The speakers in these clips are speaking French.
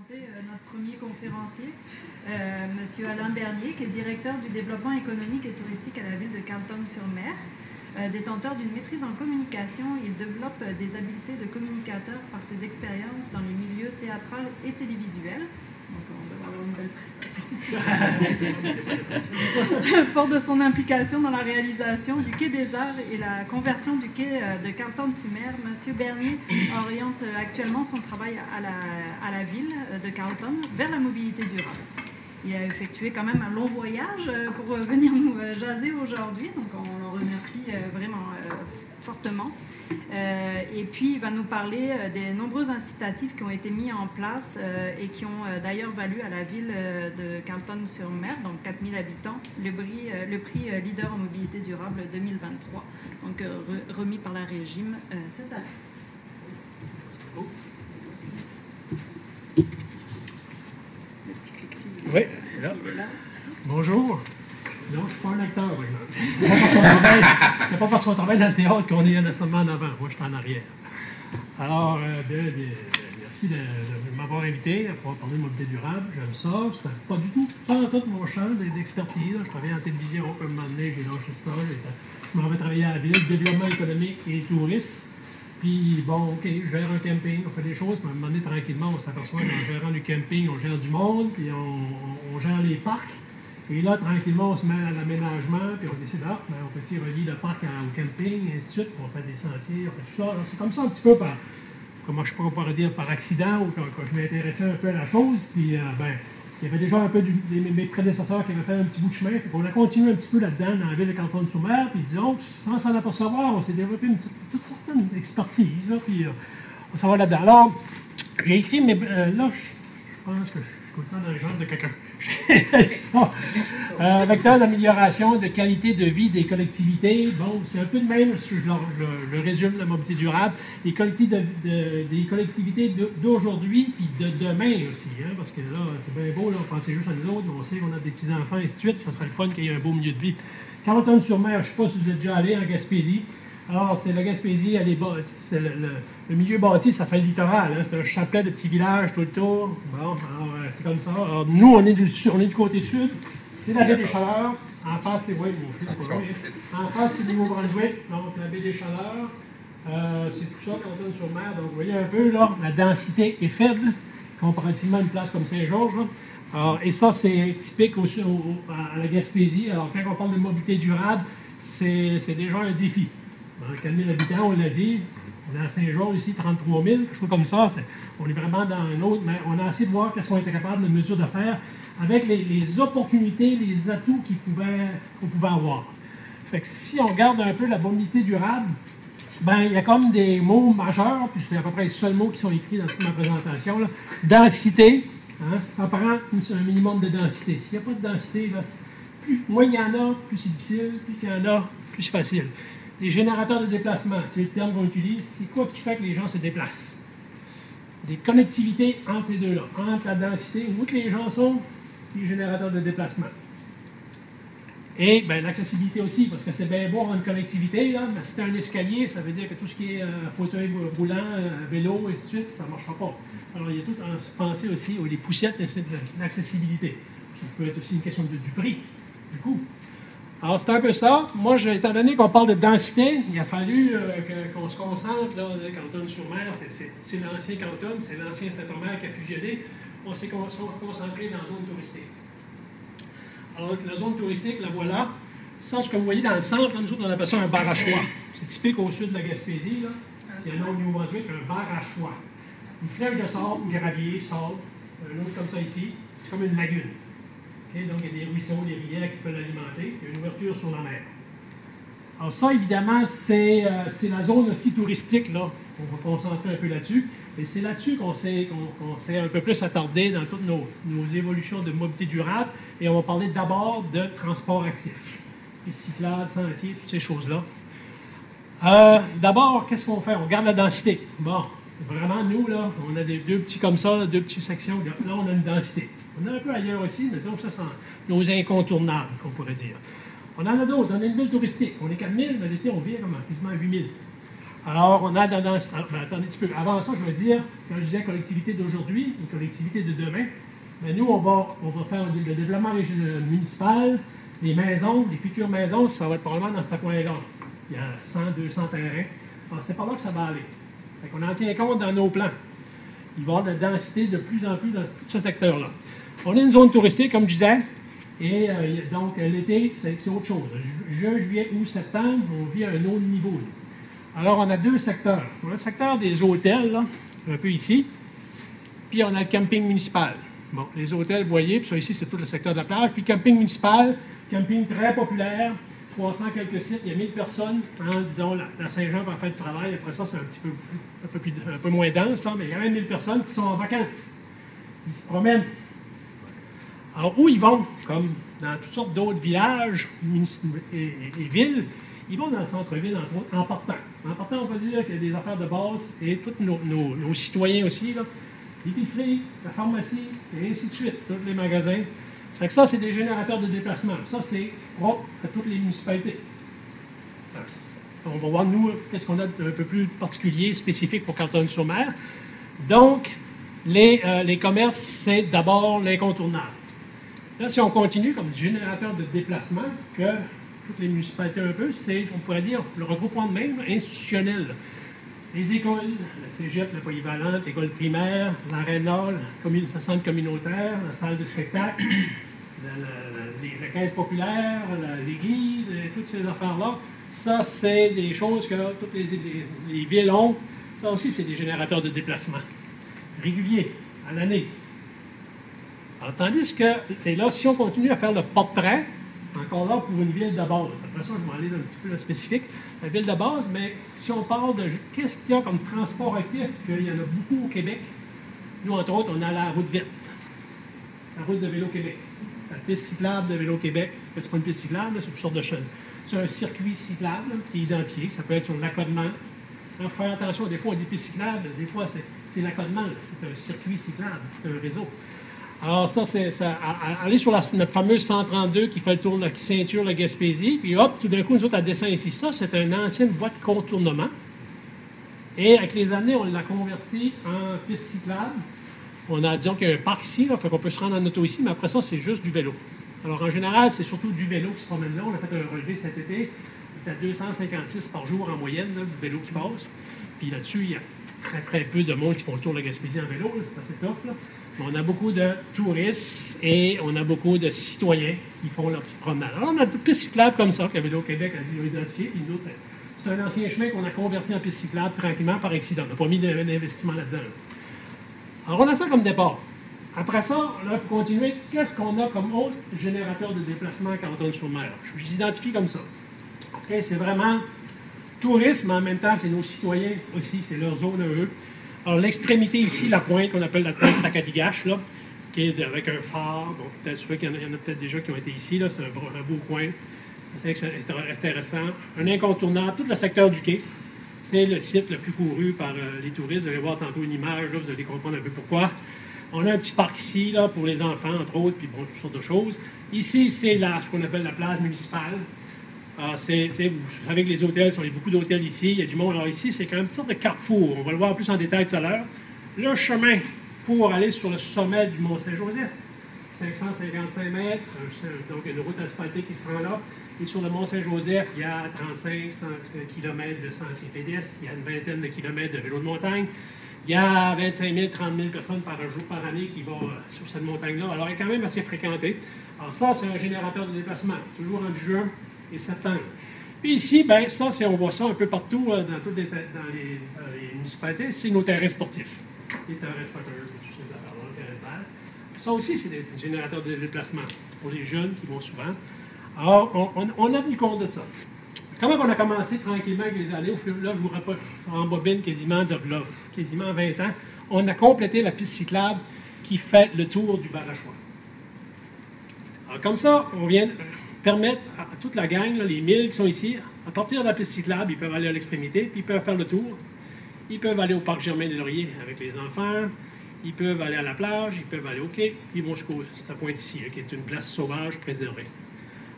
présenter notre premier conférencier, M. Alain Bernier, qui est directeur du développement économique et touristique à la ville de Carleton-sur-Mer. Détenteur d'une maîtrise en communication, il développe des habiletés de communicateur par ses expériences dans les milieux théâtral et télévisuels. Donc, on devrait avoir une belle prestation. Fort de son implication dans la réalisation du Quai des Arts et la conversion du quai de Carleton-sur-Mer, M. Bernier oriente actuellement son travail à la ville de Carleton vers la mobilité durable. Il a effectué quand même un long voyage pour venir nous jaser aujourd'hui, donc on le remercie vraiment fortement. Et puis, il va nous parler des nombreux incitatifs qui ont été mis en place et qui ont d'ailleurs valu à la ville de Carleton-sur-Mer, donc 4000 habitants, le prix Leader en mobilité durable 2023, donc remis par la Régime cette année. Oui, là. Bonjour. Non, je ne suis pas un acteur, par exemple. C'est pas parce qu'on travaille dans le théâtre qu'on est nécessairement en avant. Moi, je suis en arrière. Alors, merci de m'avoir invité à pouvoir parler de mobilité durable. J'aime ça. C'est pas du tout, pas en tout mon champ d'expertise. Je travaillais en télévision. À un moment donné, j'ai lâché ça. Je m'en vais travailler à la ville, développement économique et tourisme. Puis, bon, OK, je gère un camping, on fait des choses, mais à un moment donné, tranquillement, on s'aperçoit qu'en gérant du camping, on gère du monde, puis on gère les parcs. Et là, tranquillement, on se met à l'aménagement, puis on décide, on peut-il relier le parc au camping, et ainsi de suite, puis on fait des sentiers, on fait tout ça. C'est comme ça un petit peu comment je pourrais dire, par accident, ou quand je m'intéressais un peu à la chose, puis, il y avait déjà un peu mes prédécesseurs qui avaient fait un petit bout de chemin. On a continué un petit peu là-dedans dans la ville de Carleton-sur-Mer. Puis disons, sans s'en apercevoir, on s'est développé toute certaine expertise. Là, puis on s'en va là-dedans. Alors, j'ai écrit, mais là, je pense que je suis tout le temps dans le genre de quelqu'un. Vecteur d'amélioration de qualité de vie des collectivités. Bon, c'est un peu de même, si je résume, la mobilité durable. Les collectivités d'aujourd'hui puis de demain aussi. Hein, parce que là, c'est bien beau, là, on pensait juste à nous autres, mais on sait qu'on a des petits-enfants, et ainsi de suite. Ça serait le fun qu'il y ait un beau milieu de vie. Carleton-sur-Mer, je ne sais pas si vous êtes déjà allé en Gaspésie. Alors, c'est la Gaspésie, c'est le milieu bâti, ça fait le littoral. Hein, c'est un chapelet de petits villages tout le tour. Bon, alors, c'est comme ça. Alors, nous, on est du côté sud. C'est la baie des Chaleurs. En face, c'est en face, c'est le Nouveau-Brunswick. Donc, la baie des Chaleurs. C'est tout ça, Carleton-sur-Mer. Donc, vous voyez un peu, là, la densité est faible, comparativement à une place comme Saint-Georges. Alors, et ça, c'est typique aussi à la Gaspésie. Alors, quand on parle de mobilité durable, c'est déjà un défi. 4 000 habitants, on l'a dit. On est à Saint-Georges ici, 33 000, quelque chose comme ça. On est vraiment dans un autre, mais on a essayé de voir qu'est-ce qu'on était capable de mesure de faire avec les opportunités, les atouts qu'on pouvait avoir. Fait que si on regarde un peu la mobilité durable, il y a comme des mots majeurs, puis c'est à peu près les seuls mots qui sont écrits dans toute ma présentation. Là. Densité, hein, ça prend un minimum de densité. S'il n'y a pas de densité, là, moins il y en a, plus c'est difficile, plus il y en a, plus c'est facile. Les générateurs de déplacement, c'est le terme qu'on utilise. C'est quoi qui fait que les gens se déplacent? Des connectivités entre ces deux-là, entre la densité, où les gens sont, et les générateurs de déplacement. Et l'accessibilité aussi, parce que c'est bien beau avoir une connectivité, là, mais si c'est un escalier, ça veut dire que tout ce qui est fauteuil roulant, vélo, et ainsi de suite, ça ne marchera pas. Alors, il y a tout à penser aussi aux poussiettes d'accessibilité. Ça peut être aussi une question du prix, du coût. Alors, c'est un peu ça. Moi, étant donné qu'on parle de densité, il a fallu qu'on se concentre, là, Carleton-sur-Mer, c'est l'ancien Carleton, c'est l'ancien Saint-Omer qui a fusionné. On s'est concentré dans la zone touristique. Alors, la zone touristique, la voilà. Ça, ce que vous voyez dans le centre, là, nous autres, on appelle ça un bar à choix. C'est typique au sud de la Gaspésie, là. Il y en a au Nouveau-Brunswick, un bar à choix. Une flèche de sable, gravier, sable, un autre comme ça ici. C'est comme une lagune. Donc, il y a des ruisseaux, des rivières qui peuvent l'alimenter. Il y a une ouverture sur la mer. Alors ça, évidemment, c'est la zone aussi touristique, là. On va concentrer un peu là-dessus. Et c'est là-dessus qu'on s'est un peu plus attardé dans toutes nos évolutions de mobilité durable. Et on va parler d'abord de transport actif. Les cyclables, sentiers, toutes ces choses-là. D'abord, qu'est-ce qu'on fait? On regarde la densité. Bon, vraiment, nous, là, on a deux petits comme ça, deux petites sections. Là, on a une densité. On a un peu ailleurs aussi, mais disons que ça, c'est nos incontournables, qu'on pourrait dire. On en a d'autres. On a une ville touristique. On est 4 000, mais l'été, on vit comme quasiment 8 000. Alors, on a attendez un petit peu. Avant ça, je veux dire, quand je disais collectivité d'aujourd'hui et collectivité de demain, bien, nous, on va faire le développement municipal, les maisons, les futures maisons, ça va être probablement dans ce coin-là. Il y a 100, 200 terrains. Alors, c'est par là que ça va aller. On en tient compte dans nos plans. Il va y avoir de la densité de plus en plus dans tout ce secteur-là. On a une zone touristique, comme je disais, et donc l'été, c'est autre chose. Juin, juillet, août, septembre, on vit à un autre niveau. Là. Alors, on a deux secteurs. On a le secteur des hôtels, là, un peu ici, puis on a le camping municipal. Bon, les hôtels, vous voyez, puis ça ici, c'est tout le secteur de la plage. Puis camping municipal, camping très populaire, 300 quelques sites, il y a 1000 personnes. Hein, disons, la Saint-Jean va faire du travail. Après ça, c'est un peu moins dense, là, mais il y a même 1000 personnes qui sont en vacances. Ils se promènent. Alors, où ils vont? Comme dans toutes sortes d'autres villages et villes, ils vont dans le centre-ville, entre autres, en partant. En partant, on va dire qu'il y a des affaires de base, et tous nos citoyens aussi, l'épicerie, la pharmacie, et ainsi de suite, tous les magasins. Ça fait que ça, c'est des générateurs de déplacement. Ça, c'est propre à toutes les municipalités. On va voir, nous, qu'est-ce qu'on a d'un peu plus particulier, spécifique pour Carleton-sur-Mer. Donc, les commerces, c'est d'abord l'incontournable. Là, si on continue comme générateur de déplacement, que toutes les municipalités un peu, c'est, on pourrait dire, le regroupement de même institutionnel. Les écoles, le cégep, la polyvalente, l'école primaire, l'aréna, le centre communautaire, la salle de spectacle, la caisse populaire, l'église, et toutes ces affaires-là, ça, c'est des choses que toutes les villes ont. Ça aussi, c'est des générateurs de déplacement réguliers, à l'année. Alors, tandis que, et là, si on continue à faire le portrait, encore là, pour une ville de base. Après ça, je vais aller un petit peu dans le spécifique. La ville de base, mais si on parle de qu'est-ce qu'il y a comme transport actif, qu'il y en a beaucoup au Québec, nous, entre autres, on a la route verte, la route de Vélo Québec, la piste cyclable de Vélo Québec. C'est pas une piste cyclable, c'est une sorte de chaîne. C'est un circuit cyclable qui est identifié, ça peut être sur l'accotement. Il faut faire attention, des fois on dit piste cyclable, des fois c'est l'accotement, c'est un circuit cyclable, c'est un réseau. Alors ça, c'est aller sur notre fameuse 132 qui fait le tour, qui ceinture la Gaspésie, puis hop, tout d'un coup, nous autres, elle descend ici. Ça, c'est une ancienne voie de contournement. Et avec les années, on l'a converti en piste cyclable. On a, disons qu'il y a un parc ici, il fait qu'on peut se rendre en auto ici, mais après ça, c'est juste du vélo. Alors en général, c'est surtout du vélo qui se promène là. On a fait un relevé cet été. On est à 256 par jour en moyenne, là, du vélo qui passe. Puis là-dessus, il y a très, très peu de monde qui font le tour de la Gaspésie en vélo. C'est assez tough, là. On a beaucoup de touristes et on a beaucoup de citoyens qui font leur petite promenade. Alors, on a des pistes cyclables comme ça, que Vélo Québec a identifié, puis nous autres, c'est un ancien chemin qu'on a converti en piste cyclable tranquillement par accident. On n'a pas mis d'investissement là-dedans. Alors, on a ça comme départ. Après ça, là, il faut continuer. Qu'est-ce qu'on a comme autre générateur de déplacement quand on tourne sur mer? Je l'identifie comme ça. Okay, c'est vraiment tourisme, mais en même temps, c'est nos citoyens aussi, c'est leur zone à eux. Alors, l'extrémité ici, la pointe qu'on appelle la pointe Tacadigache, là, qui est avec un phare. Bon, peut-être sûr qu'il y en a peut-être déjà qui ont été ici, là, c'est un beau coin. C'est intéressant. Un incontournable, tout le secteur du quai. C'est le site le plus couru par les touristes. Vous allez voir tantôt une image, là, vous allez comprendre un peu pourquoi. On a un petit parc ici, là, pour les enfants, entre autres, puis bon, toutes sortes de choses. Ici, c'est ce qu'on appelle la plage municipale. Vous savez que les hôtels, il y a beaucoup d'hôtels ici, il y a du monde. Alors ici, c'est quand même une sorte de carrefour. On va le voir plus en détail tout à l'heure. Le chemin pour aller sur le sommet du Mont-Saint-Joseph, 555 mètres, donc il y a une route asphaltée qui se rend là. Et sur le Mont-Saint-Joseph, il y a 35 km de sentiers pédestres, il y a une vingtaine de kilomètres de vélos de montagne. Il y a 25 000, 30 000 personnes par jour, par année qui vont sur cette montagne-là. Alors, elle est quand même assez fréquentée. Alors ça, c'est un générateur de déplacement, toujours entre juin et septembre. Puis ici, bien, ça, on voit ça un peu partout dans toutes les municipalités, c'est nos terrains sportifs. Les terrains soccer, tout ça, les terrains de balle. Ça aussi, c'est des générateurs de déplacement pour les jeunes qui vont souvent. Alors, on a tenu compte de ça. Comment on a commencé tranquillement avec les allées, là, je vous rappelle, en bobine quasiment 20 ans, on a complété la piste cyclable qui fait le tour du Barachois. Alors, comme ça, on vient permettre à toute la gang, là, les 1000 qui sont ici, à partir de la piste cyclable, ils peuvent aller à l'extrémité, puis ils peuvent faire le tour. Ils peuvent aller au parc Germain-des-Lauriers avec les enfants, ils peuvent aller à la plage, ils peuvent aller au quai, puis ils vont jusqu'à cette pointe ici, là, qui est une place sauvage préservée.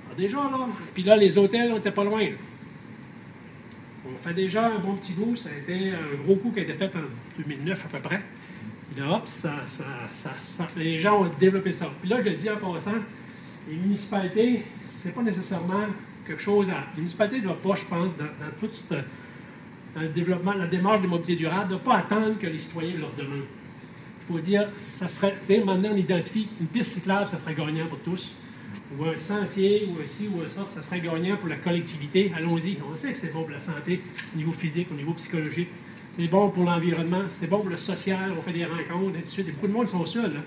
Alors déjà, là, puis là, les hôtels, on n'était pas loin. Là. On fait déjà un bon petit goût. Ça a été un gros coup qui a été fait en 2009 à peu près. Puis là, hop, les gens ont développé ça. Puis là, je le dis en passant, les municipalités, c'est pas nécessairement quelque chose à... Les municipalités ne doivent pas, je pense, dans tout dans le développement, la démarche de mobilité durable, ne doivent pas attendre que les citoyens leur demandent. Il faut dire, ça serait, tu sais, maintenant on identifie une piste cyclable, ça serait gagnant pour tous, ou un sentier, ou un ci, ou un ça serait gagnant pour la collectivité. Allons-y. On sait que c'est bon pour la santé, au niveau physique, au niveau psychologique. C'est bon pour l'environnement, c'est bon pour le social, on fait des rencontres, et ainsi de suite. Et beaucoup de monde sont seuls. Là.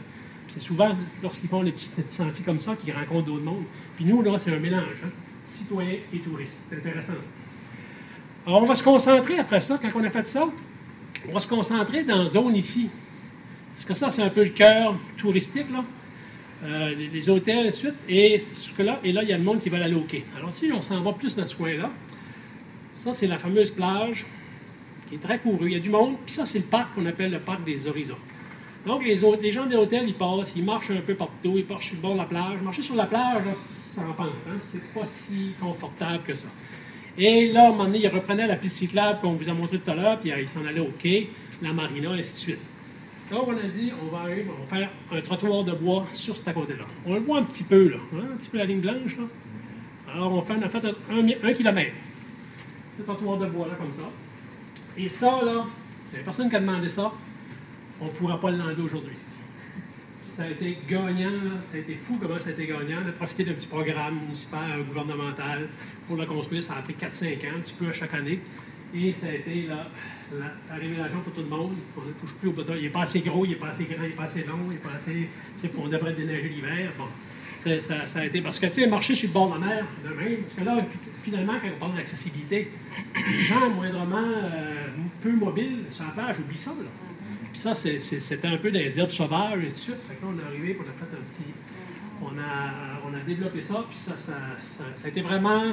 C'est souvent lorsqu'ils font les petits sentiers comme ça qu'ils rencontrent d'autres mondes. Puis nous, là, c'est un mélange, hein? Citoyens et touristes. C'est intéressant, ça. Alors, on va se concentrer après ça, quand on a fait ça, on va se concentrer dans la zone ici. Parce que ça, c'est un peu le cœur touristique, là. Les hôtels, et ainsi de suite. Et là, il y a le monde qui va la loquer. Alors, si on s'en va plus dans ce coin-là, ça, c'est la fameuse plage qui est très courue. Il y a du monde. Puis ça, c'est le parc qu'on appelle le parc des Horizons. Donc, les gens des hôtels, ils passent, ils marchent un peu partout, ils marchent sur le bord de la plage. Marcher sur la plage, là, ça en pente, hein? C'est pas si confortable que ça. Et là, à un moment donné, ils reprenaient la piste cyclable qu'on vous a montré tout à l'heure, puis ils s'en allaient au quai, la marina, et ainsi de suite. Donc, on a dit, on va faire un trottoir de bois sur cet à côté-là. On le voit un petit peu, là, hein? Un petit peu la ligne blanche, là. Alors, on a fait un kilomètre. Ce trottoir de bois, là, comme ça. Et ça, là, il n'y a personne qui a demandé ça. On ne pourra pas l'enlever aujourd'hui. Ça a été gagnant, là. Ça a été fou comment ça a été gagnant. On a profité d'un petit programme municipal, gouvernemental pour le construire. Ça a pris 4-5 ans, un petit peu à chaque année. Et ça a été la révélation pour tout le monde. On ne touche plus au bâton. Il n'est pas assez gros, il n'est pas assez grand, il n'est pas assez long, il n'est pas assez... On devrait déneiger l'hiver. Bon, ça a été... Parce que, tu sais, marcher sur le bord de la mer, de même, parce que là, finalement, quand on parle d'accessibilité, les gens moindrement peu mobiles sur la plage, oublient ça, là. Puis ça, c'était un peu des herbes sauvages et tout de suite. Fait que là, on est arrivé, puis on a fait un petit... On a développé ça, puis ça a été vraiment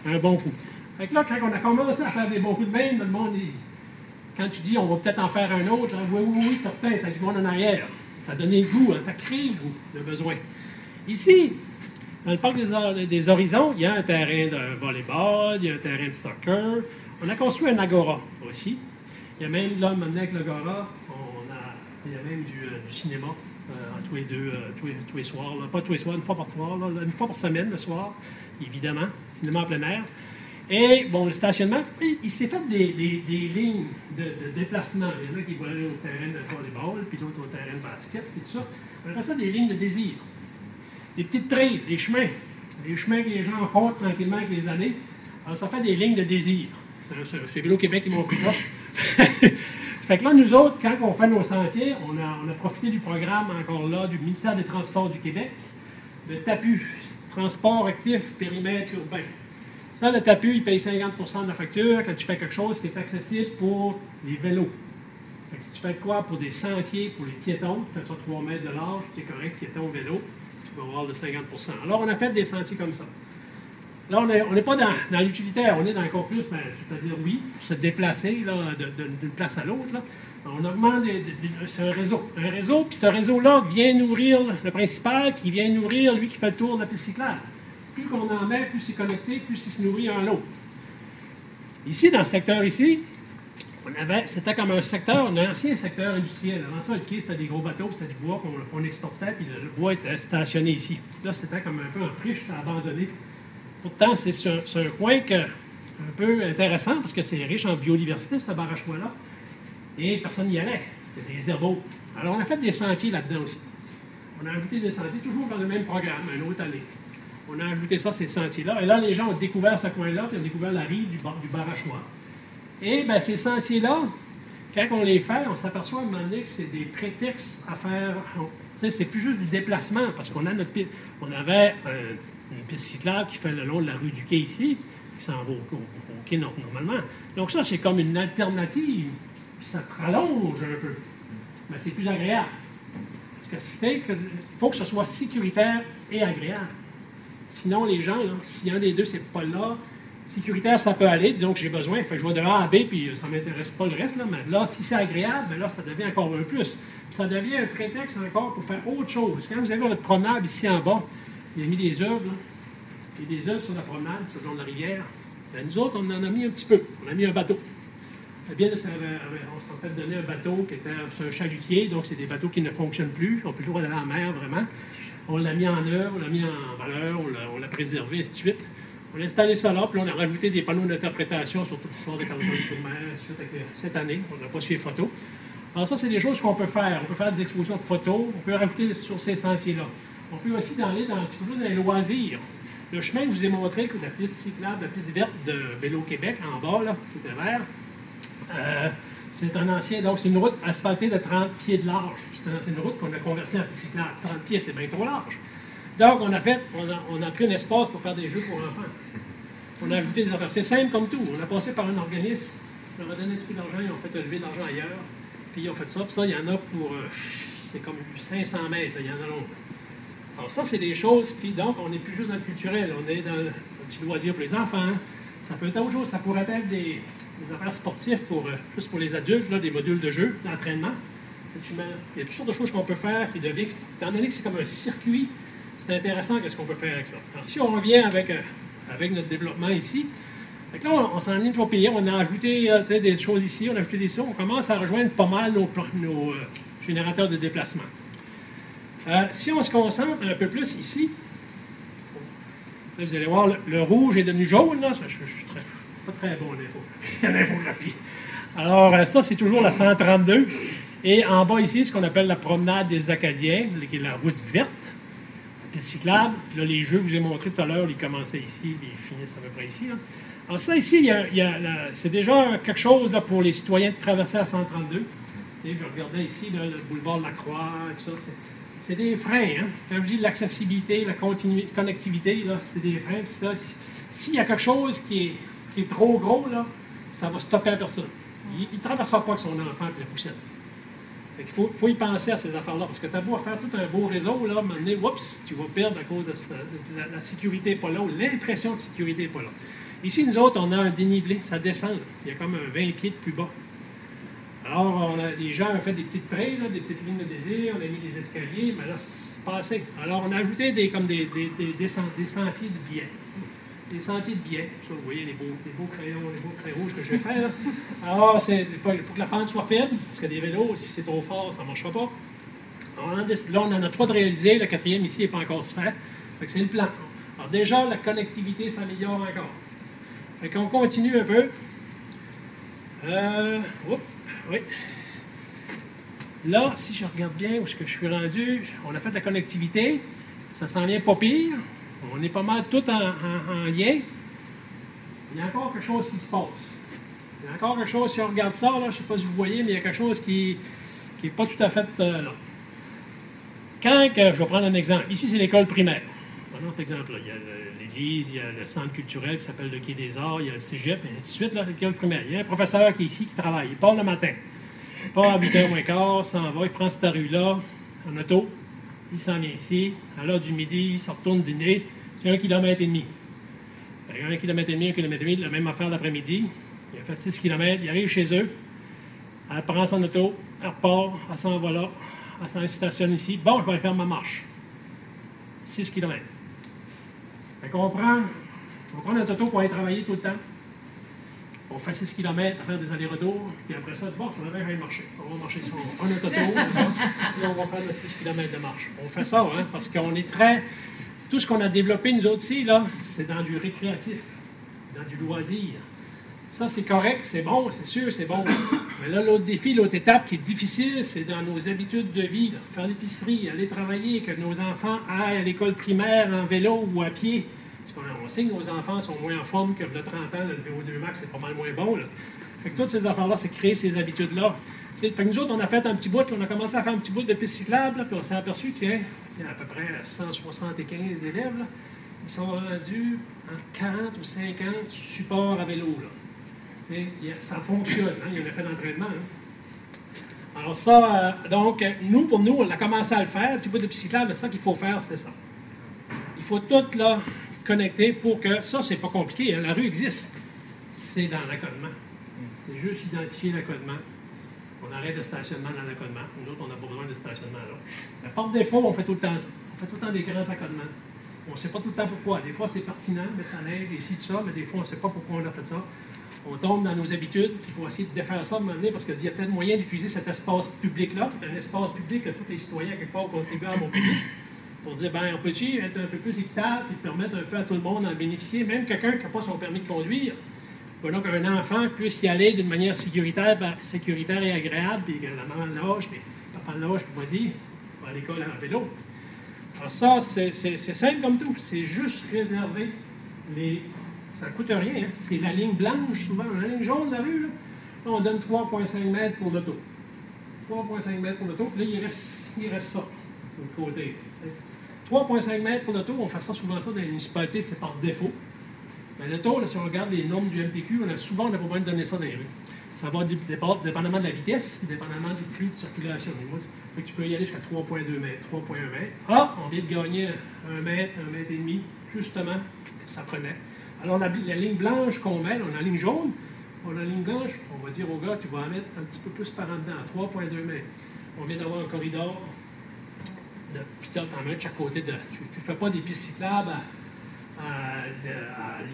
un bon coup. Fait que là, quand on a commencé à faire des bons coups de main, le monde, quand tu dis on va peut-être en faire un autre, hein, oui, certain, t'as du monde en arrière. T'as donné le goût, hein, t'as créé le goût, le besoin. Ici, dans le parc des Horizons, il y a un terrain de volleyball, il y a un terrain de soccer. On a construit un agora aussi. Il y a même, là, maintenant avec l'agora, il y a même du cinéma tous les soirs. Là. Pas tous les soirs, une fois par soir, là, une fois par semaine le soir, évidemment. Cinéma en plein air. Et, bon, le stationnement, il s'est fait des lignes de déplacement. Il y en a qui vont aller au terrain de volleyball, puis d'autres au terrain de basket, puis tout ça. On appelle ça des lignes de désir. Des petites trails, des chemins. Des chemins que les gens font tranquillement avec les années. Alors, ça fait des lignes de désir. C'est Vélo Québec qui m'ont pris ça. Fait que là, nous autres, quand on fait nos sentiers, on a profité du programme, encore là, du ministère des Transports du Québec, le TAPU, Transport actif périmètre urbain. Ça, le TAPU, il paye 50 de la facture quand tu fais quelque chose qui est accessible pour les vélos. Fait que si tu fais quoi pour des sentiers, pour les piétons, tu fais ça 3 mètres de large, tu es correct, piéton, vélo, tu vas avoir le 50 Alors, on a fait des sentiers comme ça. Là, on n'est pas dans l'utilitaire, on est dans encore plus, c'est-à-dire, oui, se déplacer d'une place à l'autre. On augmente, c'est un réseau. Un réseau, puis ce réseau-là vient nourrir le principal, qui vient nourrir lui qui fait le tour de la piste cyclable. Plus qu'on en met, plus c'est connecté, plus il se nourrit en l'autre. Ici, dans ce secteur ici, c'était comme un ancien secteur industriel. Avant ça, le quai, c'était des gros bateaux, c'était du bois qu'on exportait, puis le bois était stationné ici. Là, c'était comme un peu en friche, c'était abandonné. Pourtant, c'est un coin un peu intéressant parce que c'est riche en biodiversité, ce barachois-là. Et personne n'y allait. C'était des herbeaux. Alors, on a fait des sentiers là-dedans aussi. On a ajouté des sentiers, toujours dans le même programme, une autre année. On a ajouté ça, ces sentiers-là. Et là, les gens ont découvert ce coin-là, puis ont découvert la rive du barachois. Et bien, ces sentiers-là, quand on les fait, on s'aperçoit à un moment donné que c'est des prétextes à faire... C'est plus juste du déplacement, parce qu'on a on avait une piste cyclable qui fait le long de la rue du quai ici, qui s'en va au quai normalement. Donc ça, c'est comme une alternative, puis ça te rallonge un peu. Mais c'est plus agréable. Parce que il faut que ce soit sécuritaire et agréable. Sinon, les gens, là, si un des deux, c'est pas là, sécuritaire, ça peut aller, disons que j'ai besoin, fait que je vais de A à B, puis ça ne m'intéresse pas le reste, là, mais là, si c'est agréable, bien là, ça devient encore un plus. Puis ça devient un prétexte encore pour faire autre chose. Quand vous avez votre promenade ici en bas, il a mis des œuvres, là. Il y a des œuvres sur la promenade, sur le long de la rivière. Ben, nous autres, on en a mis un petit peu. On a mis un bateau. On s'en fait donner un bateau qui était un chalutier, donc c'est des bateaux qui ne fonctionnent plus. On peut toujours aller dans la mer, vraiment. On l'a mis en œuvre, on l'a mis en valeur, on l'a préservé, ainsi de suite. On a installé ça là, puis on a rajouté des panneaux d'interprétation sur toute l'histoire de Carleton-sur-Mer, cette année. On n'a pas su les photos. Alors ça, c'est des choses qu'on peut faire. On peut faire des expositions de photos, on peut rajouter sur ces sentiers-là. On peut aussi aller un petit peu plus dans les loisirs. Le chemin que je vous ai montré, que la piste cyclable, la piste verte de Vélo Québec, en bas, là, qui était vert, c'est un ancien, donc c'est une route asphaltée de 30 pieds de large. C'est une route qu'on a convertie en piste cyclable. 30 pieds, c'est bien trop large. Donc, on a pris un espace pour faire des jeux pour enfants. On a ajouté des affaires. C'est simple comme tout. On a passé par un organisme, on leur a donné un petit peu d'argent, ils ont fait lever de l'argent ailleurs, puis ils ont fait ça. Puis ça, il y en a pour, c'est comme 500 mètres, là, il y en a long. Alors ça, c'est des choses qui, donc, on n'est plus juste dans le culturel, on est dans le petit loisir pour les enfants. Ça peut être autre chose, ça pourrait être des affaires sportives plus pour les adultes, là, des modules de jeu, d'entraînement. Il y a toutes sortes de choses qu'on peut faire qui deviennent, étant donné que c'est comme un circuit, c'est intéressant qu'est-ce qu'on peut faire avec ça. Alors, si on revient avec notre développement ici, là, on s'en est pas payé, on a ajouté des choses ici, on a ajouté des sons, on commence à rejoindre pas mal nos générateurs de déplacement. Si on se concentre un peu plus ici, là, vous allez voir, le rouge est devenu jaune, là, je suis pas très bon en infographie. Alors, ça, c'est toujours la 132. Et en bas ici, ce qu'on appelle la promenade des Acadiens, qui est la route verte, la piste cyclable. Puis là, les jeux que je vous ai montrés tout à l'heure, ils commençaient ici, ils finissent à peu près ici. Là. Alors ça, ici, c'est déjà quelque chose là, pour les citoyens de traverser à 132. Et je regardais ici, là, le boulevard de la Croix, tout ça, c'est des freins. Hein? Quand je dis l'accessibilité, la connectivité, c'est des freins. Ça, s'il y a quelque chose qui est trop gros, là, ça va stopper la personne. Il ne traversera pas avec son enfant et la poussette. Il faut y penser à ces affaires-là, parce que tu as beau faire tout un beau réseau, là, à un moment donné, oups, tu vas perdre à cause de la sécurité n'est pas là, ou l'impression de sécurité n'est pas là. Ici, nous autres, on a un dénivelé, ça descend. Là. Il y a comme un 20 pieds de plus bas. Alors, les gens ont fait des petites trails, des petites lignes de désir, on a mis des escaliers, mais là, c'est passé. Alors, on a ajouté des sentiers de biais. Des sentiers de biais. Ça, vous voyez les beaux crayons, les beaux crayons rouges que je vais faire. Là. Alors, il faut que la pente soit faible, parce que des vélos, si c'est trop fort, ça ne marchera pas. Alors, là, on en a 3 de réalisés. Le 4e ici n'est pas encore fait. Fait que c'est le plan. Alors, déjà, la connectivité s'améliore encore. Fait qu'on continue un peu. Oui. Là, si je regarde bien où est-ce que je suis rendu, on a fait la connectivité. Ça s'en vient pas pire. On est pas mal tout en lien. Il y a encore quelque chose qui se passe. Il y a encore quelque chose, si on regarde ça, là, je ne sais pas si vous voyez, mais il y a quelque chose qui n'est pas tout à fait là. Je vais prendre un exemple. Ici, c'est l'école primaire. Prenons cet exemple-là. Il y a l'église, il y a le centre culturel qui s'appelle le Quai des Arts, il y a le cégep, et ainsi de suite, là, l'école primaire. Il y a un professeur qui est ici, qui travaille. Il part le matin. Il part à 8h15, s'en va, il prend cette rue-là, en auto. Il s'en vient ici. À l'heure du midi, il se retourne dîner. C'est 1,5 km. 1,5 km, 1,5 km, la même affaire l'après-midi. Il a fait 6 km. Il arrive chez eux. Elle prend son auto. Elle repart. Elle s'en va là. Elle s'en stationne ici. Bon, je vais aller faire ma marche. 6 km. Fait qu'on prend notre auto pour aller travailler tout le temps. On fait 6 km à faire des allers-retours, puis après ça, bon, il faudrait bien aller marcher. On va marcher ça, on prend notre auto, puis on va faire notre 6 km de marche. On fait ça, hein, parce qu'on est très... Tout ce qu'on a développé, nous autres ici, là, c'est dans du récréatif, dans du loisir. Ça, c'est correct, c'est bon, c'est sûr, c'est bon. Mais là, l'autre défi, l'autre étape qui est difficile, c'est dans nos habitudes de vie, là, faire l'épicerie, aller travailler, que nos enfants aillent à l'école primaire en vélo ou à pied. On sait que nos enfants sont moins en forme que de 30 ans, le VO2 max, c'est pas mal moins bon. Là. Fait que toutes ces affaires-là, c'est créer ces habitudes-là. Fait que nous autres, on a fait un petit bout, puis on a commencé à faire un petit bout de piste cyclable, là, puis on s'est aperçu, tiens, il y a à peu près 175 élèves, là, ils sont rendus entre 40 ou 50 supports à vélo. Là. Ça fonctionne, hein, il y a un effet d'entraînement. Hein. Alors ça, donc, pour nous, on a commencé à le faire, un petit bout de piste cyclable, mais ça qu'il faut faire, c'est ça. Il faut tout, là, connecté pour que ça, c'est pas compliqué. Hein. La rue existe. C'est dans l'accotement. C'est juste identifier l'accotement. On arrête le stationnement dans l'accotement. Nous autres, on n'a pas besoin de stationnement là. Mais par défaut, on fait tout le temps ça. On fait tout le temps des grands accotements. On ne sait pas tout le temps pourquoi. Des fois, c'est pertinent de mettre la neige, ici, tout ça, mais des fois, on ne sait pas pourquoi on a fait ça. On tombe dans nos habitudes, puis il faut essayer de défaire ça à un moment donné, parce qu'il y a peut-être moyen d'utiliser cet espace public-là, qui est un espace public que tous les citoyens, quelque part, contribuent à mon public, pour dire, ben, on peut-tu être un peu plus équitable, puis permettre un peu à tout le monde d'en bénéficier, même quelqu'un qui n'a pas son permis de conduire, ben, donc un enfant puisse y aller d'une manière sécuritaire et agréable, puis que la maman le lâche, puis papa le lâche, puis vas-y, va à l'école à vélo. Alors ça, c'est simple comme tout, c'est juste réserver les... Ça ne coûte rien, hein? C'est la ligne blanche, souvent. La ligne jaune de la rue, là, on donne 3,5 mètres pour l'auto. 3,5 mètres pour l'auto, puis là, il reste ça, de l'autre côté. 3,5 mètres pour l'auto, on fait ça souvent ça dans les municipalités, c'est par défaut. Mais l'auto, si on regarde les normes du MTQ, souvent, on n'a pas besoin de donner ça dans les rues. Ça va dépendamment de la vitesse, et dépendamment du flux de circulation. Fait que tu peux y aller jusqu'à 3,2 mètres, 3,1 mètres. Ah, on vient de gagner 1 mètre, 1 mètre et demi, justement, que ça prenait. Alors, la ligne blanche qu'on met, on a la ligne jaune, on a la ligne blanche, on va dire au gars, tu vas en mettre un petit peu plus par en dedans, 3,2 mètres. On vient d'avoir un corridor, puis tu en mets de chaque côté. Tu ne fais pas des pistes cyclables à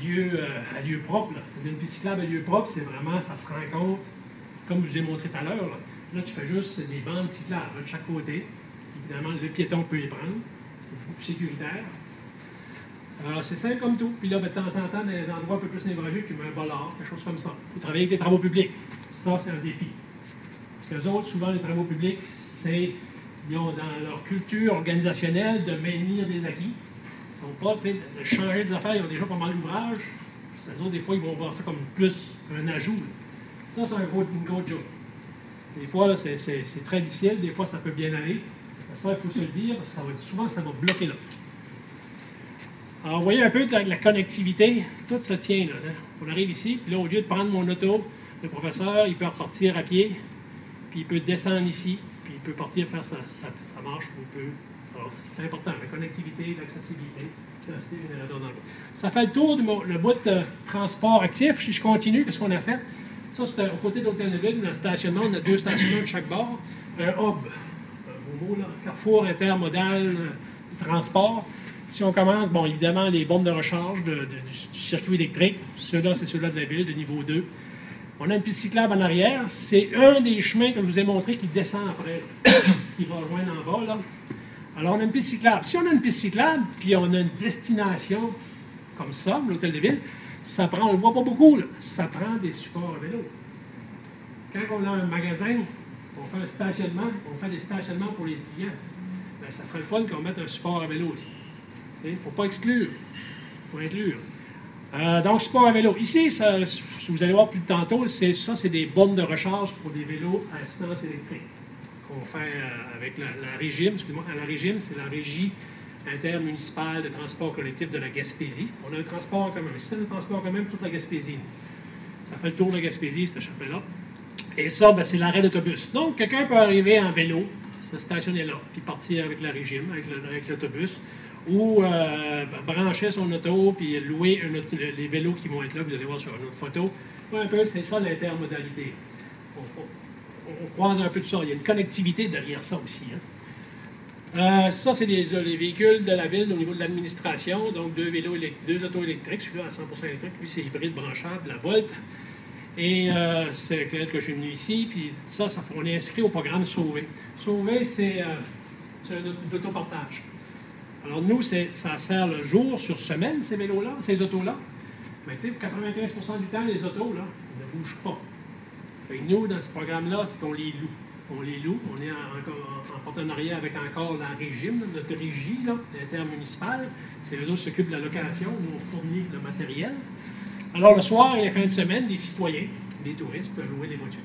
lieu propre. Là. Une piste cyclable à lieu propre, c'est vraiment, ça se rencontre, comme je vous ai montré tout à l'heure. Là, tu fais juste des bandes cyclables de chaque côté. Évidemment, le piéton peut les prendre. C'est beaucoup plus sécuritaire. Alors, c'est simple comme tout. Puis là, de temps en temps, dans des endroits un peu plus névralgiques, tu mets un bollard, quelque chose comme ça. Il faut travailler avec les travaux publics. Ça, c'est un défi. Parce qu'eux autres, souvent, les travaux publics, ils ont dans leur culture organisationnelle de maintenir des acquis. Ils ne sont pas, tu sais, de changer des affaires, ils ont déjà pas mal d'ouvrages. Les autres, des fois, ils vont voir ça comme plus un ajout. Ça, c'est une grosse job. Des fois, là, c'est très difficile. Des fois, ça peut bien aller. Ça, il faut se le dire, parce que souvent, ça va bloquer là. Alors, vous voyez un peu la connectivité, tout se tient là. On arrive ici, puis là, au lieu de prendre mon auto, le professeur, il peut repartir à pied, puis il peut descendre ici, puis il peut partir faire sa marche, ou peut. Alors, c'est important, la connectivité, l'accessibilité, rester générateur dans le bout. Ça fait le tour du bout de transport actif. Si je continue, qu'est-ce qu'on a fait? Ça, c'est au côté de l'hôtel de ville, dans le stationnement, on a 2 stationnements de chaque bord. Un hub, un mot là, carrefour intermodal de transport. Si on commence, bon, évidemment, les bornes de recharge du circuit électrique, ceux-là, c'est ceux-là de la ville, de niveau 2. On a une piste cyclable en arrière. C'est un des chemins que je vous ai montré qui descend après, qui va rejoindre en bas, là. Alors, on a une piste cyclable. Si on a une piste cyclable, puis on a une destination comme ça, l'hôtel de ville, ça prend, on ne le voit pas beaucoup, là, ça prend des supports à vélo. Quand on a un magasin, on fait un stationnement, on fait des stationnements pour les clients. Bien, ça serait le fun qu'on mette un support à vélo aussi. Il ne faut pas exclure, il faut inclure. Donc, support à vélo. Ici, ça, vous allez voir plus tantôt, c'est des bornes de recharge pour des vélos à assistance électrique qu'on fait avec la régime. Excusez-moi, la régime, c'est la Régie intermunicipale de transport collectif de la Gaspésie. On a un transport en commun. C'est un transport en commun pour toute la Gaspésie. Ça fait le tour de la Gaspésie, cette chapelle-là. Et ça, ben, c'est l'arrêt d'autobus. Donc, quelqu'un peut arriver en vélo, se stationner là, puis partir avec la régime, avec l'autobus, ou brancher son auto, puis louer les vélos qui vont être là, vous allez voir sur une autre photo. Un peu, c'est ça l'intermodalité. On croise un peu de ça. Il y a une connectivité derrière ça aussi. Hein. Ça, c'est les véhicules de la ville au niveau de l'administration. Donc, 2 autos électriques, celui-là à 100% électrique, lui, c'est hybride branchable, la Volt. Et c'est lequel que je suis venu ici. Puis ça, on est inscrit au programme Sauver. Sauver, c'est un autopartage. Alors, nous, ça sert le jour sur semaine, ces vélos-là, ces autos-là. Mais tu sais, 95% du temps, les autos, là, ne bougent pas. Fait que nous, dans ce programme-là, c'est qu'on les loue. On les loue. On est en partenariat avec encore la régime, notre régie intermunicipale. C'est eux autres qui s'occupent de la location. Nous, on fournit le matériel. Alors, le soir et les fins de semaine, les citoyens, les touristes peuvent louer des voitures.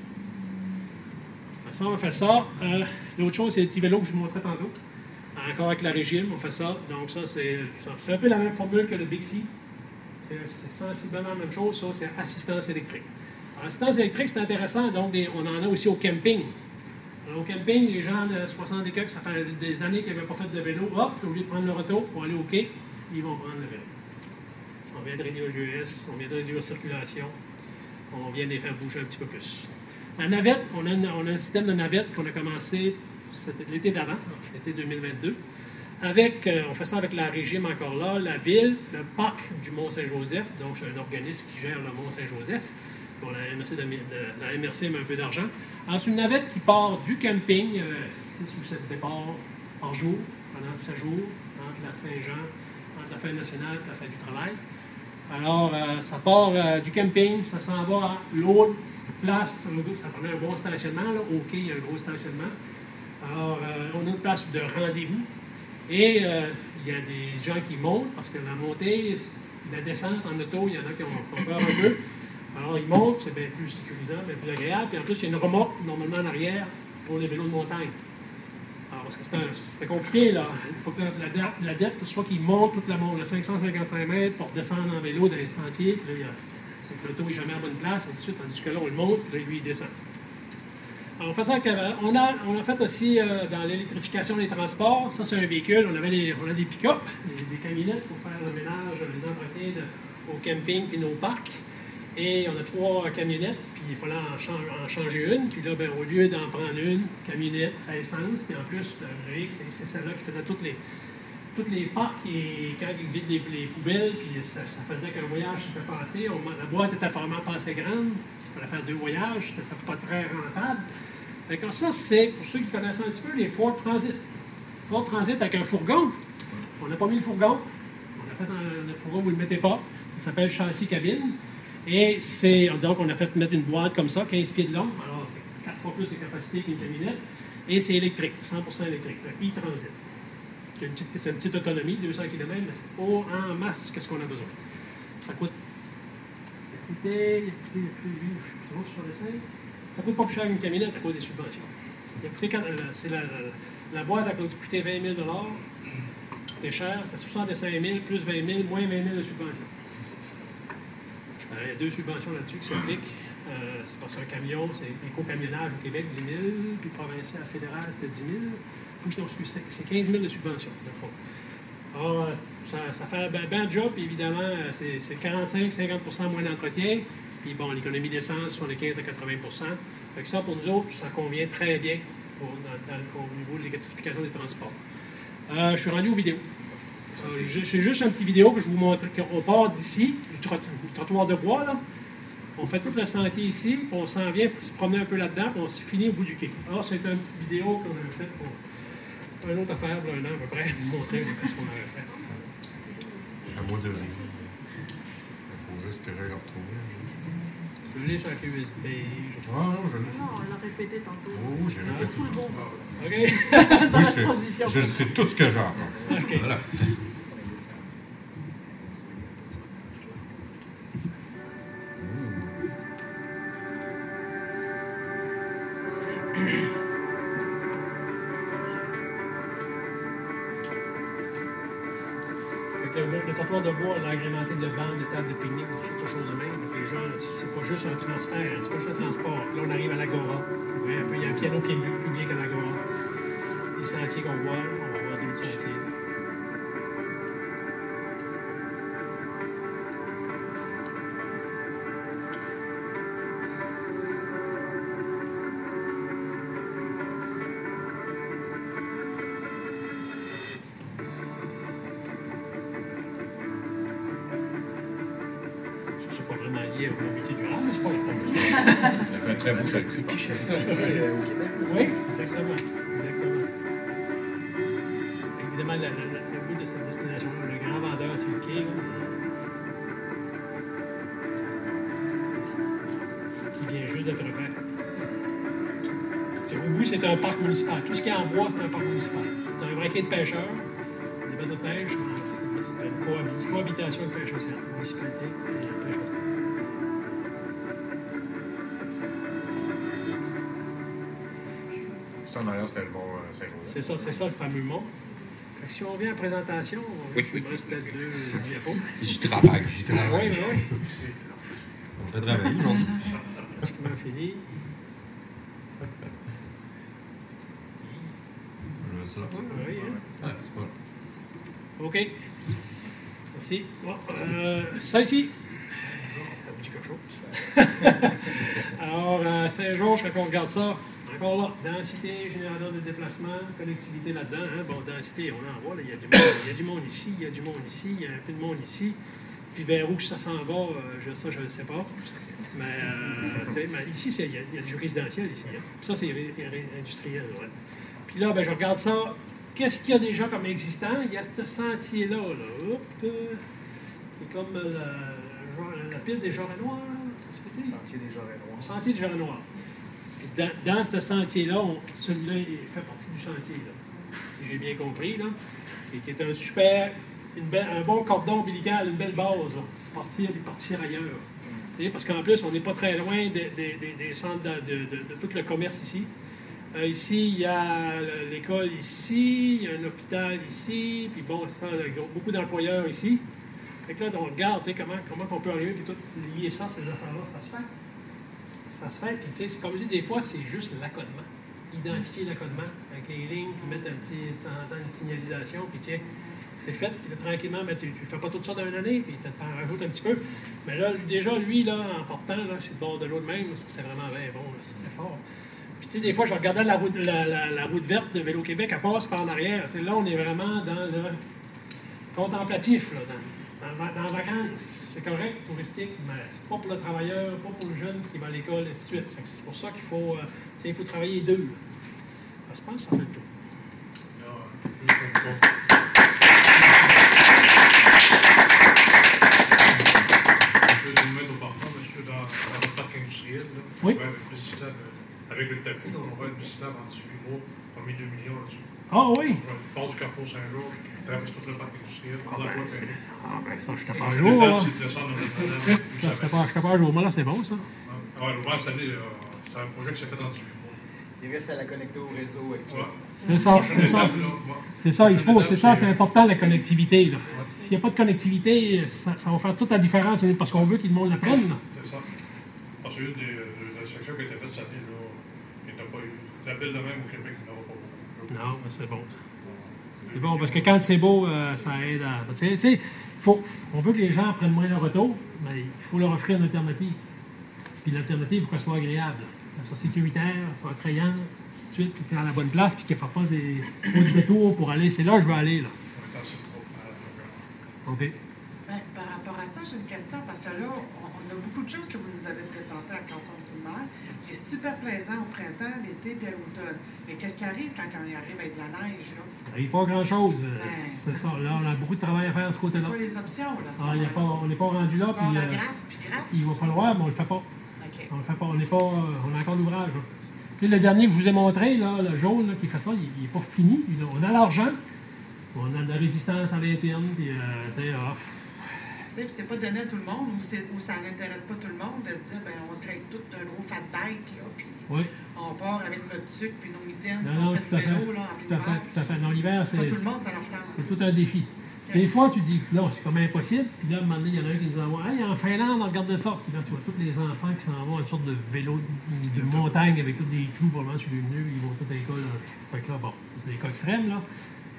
Ça, on fait ça. L'autre chose, c'est les petits vélos que je vous montrais tantôt. Encore avec la régime, on fait ça. Donc, ça, c'est un peu la même formule que le Bixi. C'est sensiblement la même chose. Ça, c'est assistance électrique. Alors, assistance électrique, c'est intéressant. Donc, on en a aussi au camping. Alors, au camping, les gens de 60 et quelques, ça fait des années qu'ils n'avaient pas fait de vélo. Hop, au lieu de prendre leur auto pour aller au quai, ils vont prendre le vélo. On vient de réduire le GES, on vient de réduire la circulation, on vient de les faire bouger un petit peu plus. La navette, on a un système de navette qu'on a commencé l'été d'avant, l'été 2022. On fait ça avec la régime encore là, la ville, le parc du Mont-Saint-Joseph, donc c'est un organisme qui gère le Mont-Saint-Joseph. Bon, la MRC met un peu d'argent. Ensuite, une navette qui part du camping, 6 ou 7 départs par jour, pendant 7 jours, entre la Saint-Jean, entre la fête nationale et la fête du travail. Alors, ça part du camping, ça s'en va à l'autre place, ça permet un bon stationnement, là. Au quai, il y a un gros stationnement. Alors, on a une place de rendez-vous. Et il y a des gens qui montent, parce que la montée, la descente en auto, il y en a qui ont peur un peu. Alors, ils montent, c'est bien plus sécurisant, bien plus agréable. Puis en plus, il y a une remorque, normalement en arrière, pour les vélos de montagne. Alors, parce que c'est compliqué, là. Il faut que l'adepte, soit qu'il monte toute la monte, le 555 mètres, pour descendre en vélo dans les sentiers. Puis là, l'auto n'est jamais à bonne place, et ainsi de suite. Tandis que là, on le monte, puis là, lui, il descend. Alors, on fait ça on a fait aussi dans l'électrification des transports. Ça, c'est un véhicule. On a des pick-up, des camionnettes pour faire le ménage, les entretiens au camping et nos parcs. Et on a 3 camionnettes, puis il fallait en changer une. Puis là, ben, au lieu d'en prendre une camionnette à essence, puis en plus, c'est celle-là qui faisait toutes les parcs et quand ils vident les poubelles, puis ça faisait qu'un voyage s'était passé. La boîte était apparemment pas assez grande. Il fallait faire 2 voyages, c'était pas très rentable. Fait que ça, c'est, pour ceux qui connaissent un petit peu, les Ford Transit. Ford Transit avec un fourgon. On n'a pas mis le fourgon. On a fait un fourgon, vous ne le mettez pas. Ça s'appelle châssis cabine. Et donc, on a fait mettre une boîte comme ça, 15 pieds de long. Alors, c'est 4 fois plus de capacité qu'une camionnette. Et c'est électrique, 100% électrique. Le e-Transit. C'est une petite autonomie, 200 km, mais c'est pas en masse qu'est-ce qu'on a besoin. Ça coûte. Écoutez, je suis trop sur le site. Ça coûte pas plus cher qu'une camionnette à cause des subventions. La boîte a coûté 20 000 $. C'était cher, c'était 65 000 plus 20 000, moins 20 000 de subventions. Il y a 2 subventions là-dessus qui s'appliquent. C'est parce qu'un camion, c'est éco-camionnage au Québec, 10 000, puis provincial, fédéral, c'était 10 000. Non, excusez, c'est 15 000 de subventions. Alors, ça fait un bon job, puis évidemment, c'est 45-50 moins d'entretien. Puis bon, l'économie d'essence, sur les 15 à 80 Fait que ça, pour nous autres, ça convient très bien au niveau de l'électrification des transports. Je suis rendu aux vidéos. C'est juste un petit vidéo que je vous montre. On part d'ici, du trottoir de bois, là. On fait tout le sentier ici, puis on s'en vient pour se promener un peu là-dedans, puis on se finit au bout du quai. Alors, c'est une petite vidéo qu'on a faite pour une autre affaire, là, un an à peu près, vous montrer ce qu'on avait fait. À moi de jouer. Il faut juste que j'aille le retrouver. Je l'ai sur la clé USB. Ah non, je l'ai. Non, on l'a répété tantôt. Oh, j'ai répété. Full bon. OK? Oui, je sais tout ce que j'ai à faire. OK. Voilà. Le trottoir de bois, là, agrémenté de bancs, de tables de pique-nique, de choses de même. Donc les gens, c'est pas juste un transfert, c'est pas juste un transport. Là, on arrive à l'Agora. Vous voyez un peu, il y a un piano public à l'Agora. Les sentiers qu'on voit, on va voir d'autres sentiers. Au mobilité durable, mais c'est pas grave. Ça fait un très beau château. Oui, exactement. Évidemment, le but de cette destination-là, le grand vendeur, c'est le quai, qui vient juste d'être fait. Au bout, c'est un parc municipal. Tout ce qui est en bois, c'est un parc municipal. C'est un vrai quai de pêcheurs, des bateaux de pêche, c'est une cohabitation de pêche océan, municipalité et pêche océan. Ça, en arrière, c'est le mont Saint-Joseph. C'est ça le fameux mont. Fait que si on vient à la présentation, il me reste peut-être 2 diapos. J'y travaille. Oui, oui. On fait travailler aujourd'hui. Pratiquement fini. Ça. Oui, hein? Ah, c'est pas. OK. Merci. Bon, ça ici. Ça vous dit quelque chose? Alors, Saint-Georges, quand on regarde ça, encore là, densité, générateur de déplacement, connectivité là-dedans. Hein? Bon, densité, on en voit, là, il y a du monde ici, il y a du monde ici, il y a un peu de monde ici. Puis vers où ça s'en va, ça, je ne le sais pas. Mais ici, il y a du résidentiel ici. Hein? Puis ça, c'est industriel. Ouais. Puis là, ben, je regarde ça. Qu'est-ce qu'il y a déjà comme existant? Il y a ce sentier-là. Là. C'est comme la piste des Jarrets Noirs. Ça se fait-il? Sentier des Jarrets Noirs. Sentier des Jarrets Noirs. Dans ce sentier-là, celui-là, il fait partie du sentier, là, si j'ai bien compris, là, et qui est un super, un bon cordon ombilical, une belle base, là, pour partir ailleurs. Parce qu'en plus, on n'est pas très loin des centres de tout le commerce ici. Ici, il y a l'école ici, il y a un hôpital ici, puis bon, ça, beaucoup d'employeurs ici. Fait que là, on regarde comment on peut arriver et tout lier ça, ces affaires-là, ça se fait. Ça se fait, puis tu sais, comme je dis, des fois, c'est juste l'accotement. Identifier l'accotement avec les lignes, puis mettre une signalisation, puis tiens, c'est fait. Puis là, tranquillement, ben, tu ne fais pas tout ça dans une année, puis tu t'en rajoutes un petit peu. Mais là, déjà, lui, là, en partant, là, c'est le bord de l'eau de même, ça, c'est vraiment bien bon, là, ça, c'est fort. Puis tu sais, des fois, je regardais la route verte de Vélo-Québec, elle passe par en arrière. Là, on est vraiment dans le contemplatif, là, dans les vacances, c'est correct, touristique, mais c'est pas pour le travailleur, pas pour le jeune qui va à l'école, et ainsi de suite. C'est pour ça qu'il faut, il faut travailler deux. Alors, je pense que ça fait le tour. Je vais vous mettre au parfum, monsieur, dans votre parc industriel. Là, oui. Avec le tapis, on va être publicitaire en 18 mois, on a mis 2 millions là-dessus. Ah oui? Je passe du Carrefour Saint-Georges, qui traverse tout le parc industriel. Ça, je t'ai pas à jour. Je t'ai pas à jour. Moi, là, c'est bon, ça. Oui, l'ouvrage cette année, c'est un projet qui s'est fait en 18 mois. Il reste à la connecter au réseau actuel. C'est ça, c'est ça. C'est ça, il faut, c'est ça, c'est important, la connectivité. Là. S'il n'y a pas de connectivité, ça va faire toute la différence, parce qu'on veut que le monde l'apprenne. C'est ça. Parce qu'il y a une des sections qui a été faite cette année, là, il n'y a pas eu. L'appel de même au Québec, il n'y aura pas beaucoup. Non, mais c'est bon. C'est bon, parce que quand c'est beau, ça aide à... Tu sais, on veut que les gens prennent moins leur auto, mais il faut leur offrir une alternative. Puis l'alternative, il faut qu'elle soit agréable. Qu'elle soit sécuritaire, qu'elle soit attrayante, ainsi de suite, puis qu'elle est à la bonne place, puis qu'elle ne fasse pas des détours pour aller. C'est là que je veux aller, là. OK. Ben, par rapport à ça, j'ai une question, parce que là, on a beaucoup de choses que vous nous avez présentées à Canton-du-Maire, qui est super plaisant au printemps, l'été et à l'automne. Mais qu'est-ce qui arrive quand on y arrive avec de la neige, là? Il n'arrive pas grand-chose. C'est ça. Là, on a beaucoup de travail à faire de ce côté-là. C'est quoi les options, là? On n'est pas rendu là, puis il va falloir, mais on ne le fait pas. Okay. On le fait pas. On a encore l'ouvrage. Tu sais, le dernier que je vous ai montré, là, le jaune là, qui fait ça, il n'est pas fini. On a l'argent, on a de la résistance à l'interne, puis tu sais, Tu sais, c'est pas donné à tout le monde, ou ça n'intéresse pas tout le monde de se dire, ben on se règle tout d'un gros fat bike, là, puis on part avec notre sucre, puis nos mitaines, puis on fait du vélo, là, en plein hiver. Tout à fait. Dans l'hiver, c'est pas tout le monde, ça leur tente. C'est tout un défi. Des fois, tu dis, là, c'est comme impossible. Puis là, à un moment donné, il y en a un qui nous envoie, hey, en Finlande, on regarde ça. Puis là, tu vois tous les enfants qui s'en vont à une sorte de vélo de montagne avec tous des clous pour le moment sur les pneus. Ils vont tous à l'école. Fait que là, bon, ça, c'est des cas extrêmes, là.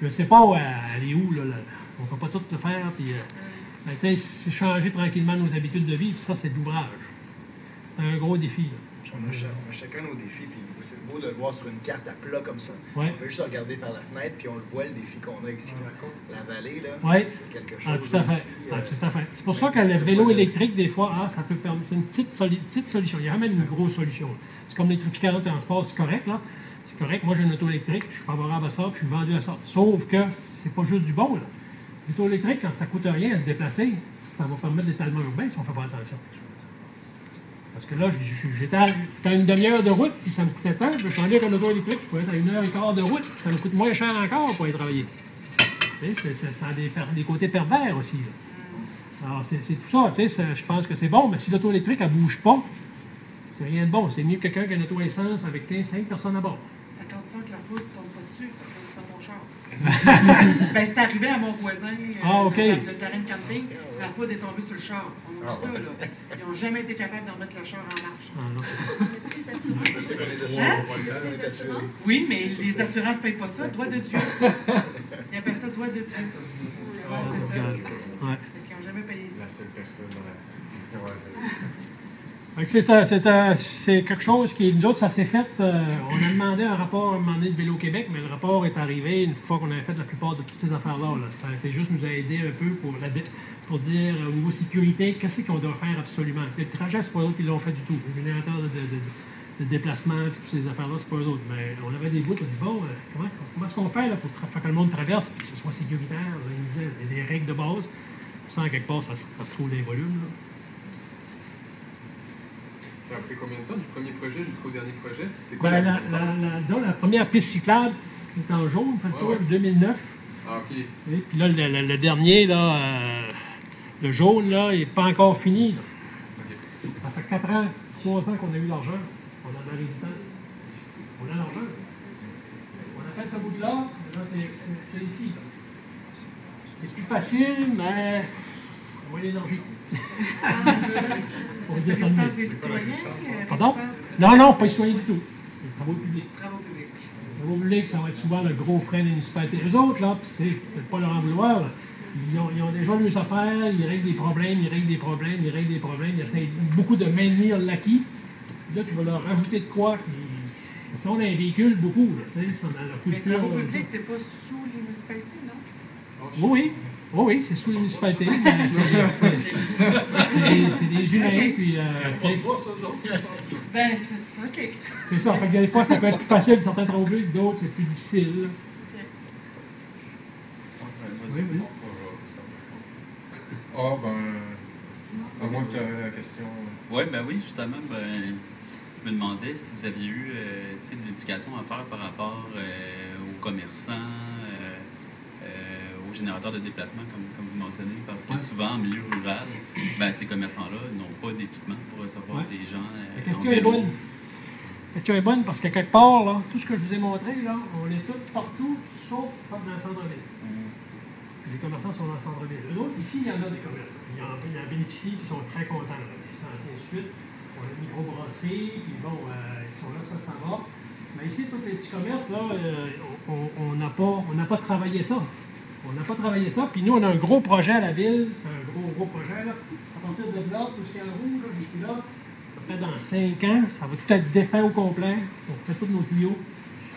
Je ne sais pas aller où, là. On ne peut pas tout le faire. Puis, ben, tu sais, c'est changer tranquillement nos habitudes de vie. Puis ça, c'est de l'ouvrage. C'est un gros défi, là. On a chacun nos défis, puis c'est beau de le voir sur une carte à plat comme ça. Ouais. On fait juste regarder par la fenêtre, puis on le voit, le défi qu'on a ici. La vallée, là, c'est quelque chose tout à fait. aussi. Tout à fait. C'est pour ça que le vélo électrique, des fois, ça peut permettre. C'est une petite solution. Il y a même une grosse solution. C'est comme l'électrification de transport, c'est correct, là. C'est correct. Moi, j'ai une auto électrique, je suis favorable à ça, puis je suis vendu à ça. Sauf que c'est pas juste du bon, là. L'auto électrique, quand ça coûte rien à se déplacer, ça va permettre l'étalement urbain si on ne fait pas attention. Parce que là, j'étais à une demi-heure de route, puis ça me coûtait tant. Je suis allé avec un auto électrique, je pouvais être à 1h15 de route, ça me coûte moins cher encore pour aller travailler. Ça a des côtés pervers aussi. Là. Alors, c'est tout ça, tu sais, je pense que c'est bon, mais si l'auto électrique, elle ne bouge pas, c'est rien de bon. C'est mieux que quelqu'un qui a une auto essence avec 15-5 personnes à bord. À condition que la foudre ne tombe pas dessus, parce que tu fais ton char. Ben, c'est arrivé à mon voisin de terrain de camping, la foudre est tombée sur le char. On a vu ça, là. Ils n'ont jamais été capables de remettre le char en marche. C'est qu'on les assurés. Oui, mais les assurances ne payent pas ça. Droit de Dieu. Ils appellent ça droit de Dieu. C'est ça. Ils n'ont jamais payé. La seule personne. Ouais, c'est ça. C'est quelque chose qui, nous autres, ça s'est fait. On a demandé un rapport à un moment donné de Vélo-Québec, mais le rapport est arrivé une fois qu'on avait fait la plupart de toutes ces affaires-là. Là. Ça a été juste nous aider un peu pour dire, au niveau sécurité, qu'est-ce qu'on doit faire absolument. T'sais, le trajet, c'est pas eux autres qui l'ont fait du tout. Le générateur de déplacement, et toutes ces affaires-là, c'est pas eux autres. Mais on avait des bouts, on dit, bon, comment est-ce qu'on fait là, pour faire que le monde traverse et que ce soit sécuritaire? Là, ils nous disaient, il y a des règles de base. Ça, en quelque part, ça se trouve dans les volumes. Là. Ça a pris combien de temps du premier projet jusqu'au dernier projet? C'est quoi disons, la première piste cyclable est en jaune, fait le tour de 2009. Ah, OK. Et puis là, le dernier, là, le jaune, là, il n'est pas encore fini. Okay. Ça fait 4 ans, 3 ans qu'on a eu l'argent. On a de la résistance. On a l'argent. On a fait ce bout-là, maintenant c'est ici. C'est plus facile, mais moins d'énergie. C'est résistance des citoyens? Pardon? Non, pas les citoyens du tout. Les travaux publics. Travaux publics. Les travaux publics, ça va être souvent le gros frein des municipalités. Eux autres, là, c'est peut-être pas leur en vouloir, là. Ils ont déjà leurs affaires, ils règlent des problèmes, ils essaient beaucoup de maintenir l'acquis. Là, tu vas leur rajouter de quoi? Puis, si on a un véhicule, beaucoup, là, si on a la culture. Les travaux publics, c'est pas sous les municipalités, non? Oui, c'est sous les municipalités. C'est des humains, puis ben, c'est ça, OK. C'est ça. Fait que des fois, ça peut être plus facile de certains travaux publics, d'autres, c'est plus difficile. OK. Oui. Ah, à moins que tu aies la question. Oui, justement, je me demandais si vous aviez eu de l'éducation à faire par rapport aux commerçants, aux générateurs de déplacement, comme vous mentionnez, parce que souvent, en milieu rural, ces commerçants-là n'ont pas d'équipement pour recevoir des gens. La question est bonne. La question est bonne parce que quelque part, là, tout ce que je vous ai montré, là, on est tous partout, sauf dans le centre-ville. Les commerçants sont dans le centre-ville. Eux autres, ici, il y en a des commerçants. Il y en bénéficient, ils sont très contents. Là. Les sentiers suite, on a une microbrasserie, puis bon, ils sont là, ça va. Mais ici, tous les petits commerces, là, on n'a pas travaillé ça. On n'a pas travaillé ça. Puis nous, on a un gros projet à la ville. C'est un gros projet. Là. À partir de là, tout ce qui est en rouge, jusque-là, à peu près dans 5 ans, ça va tout être défait au complet. On fait tous nos tuyaux.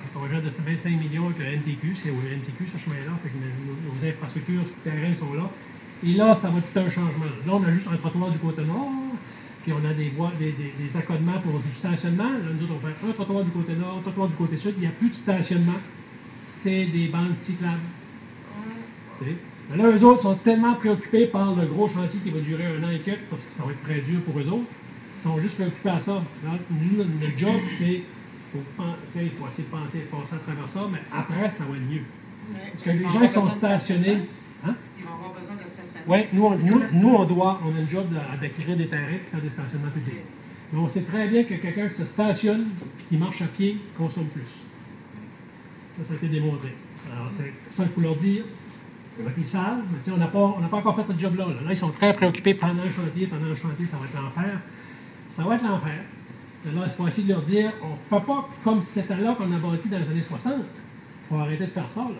Un projet de 25 millions avec le MTQ. C'est au MTQ, ce chemin-là. Fait que nos infrastructures souterraines sont là. Et là, ça va tout un changement. Là, on a juste un trottoir du côté nord. Puis on a des accotements pour du stationnement. Là, nous autres, on fait un trottoir du côté nord, un trottoir du côté sud. Il n'y a plus de stationnement. C'est des bandes cyclables. Mais là, eux autres sont tellement préoccupés par le gros chantier qui va durer 1 an et quelques, parce que ça va être très dur pour eux autres. Ils sont juste préoccupés à ça. Là, nous, notre job, c'est il faut essayer de passer à travers ça, mais après, ça va être mieux. Parce que les gens qui sont stationnés... Hein? Ils vont avoir besoin de stationner. Oui, nous, on a le job d'acquérir des terrains et faire des stationnements publics. Mais on sait très bien que quelqu'un qui se stationne et qui marche à pied consomme plus. Ça a été démontré. Alors, c'est ça qu'il faut leur dire. Ils savent, mais on n'a pas encore fait ce job-là. Là, ils sont très préoccupés pendant le chantier. Pendant le chantier, ça va être l'enfer. Ça va être l'enfer. Là, il faut essayer de leur dire, on ne fait pas comme c'était là qu'on a bâti dans les années 60. Il faut arrêter de faire ça. Là.